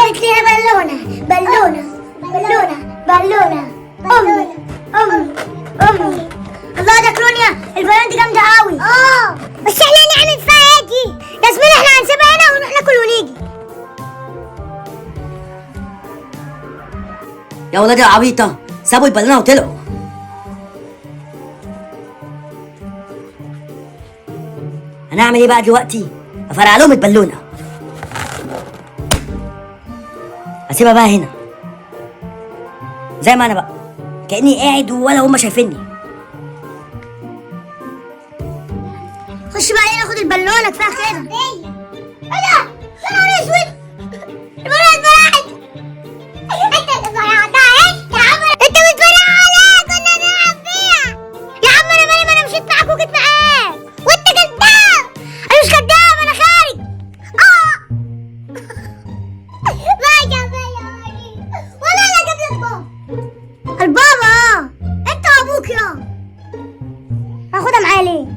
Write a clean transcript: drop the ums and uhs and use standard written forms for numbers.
قالت لي انا بالونه بالونه بالونه بالونه امي امي امي. الله ده كلونيا البالونه دي جامده قوي. بس احنا هنعمل فيها ايه دي؟ ياسمين احنا هنسيبها هنا ونروح ناكل ونيجي. يا ولاد العبيطة سابوا البالونة وطلعوا. هنعمل ايه بقى دلوقتي؟ افرقع لهم البالونة، اسيبها بقى هنا زي ما انا بقى، كأني قاعد ولا هما شايفيني. خش بقى هنا خد البالونه كفايه كده. ايه ده؟ يا نهار اسود البالونه اتفرقعت. انت اللي فرقعتها انت يا عم. انت بتفرقع عليها كنا نلعب فيها يا عم. انا مالي، ما انا مشيت معاك وجيت معاك وانت كداب. انا مش كداب انا خارج. بقى يا والله انا اجيب لك بابا. البابا انت وابوك يا هاخدها معايا ليه؟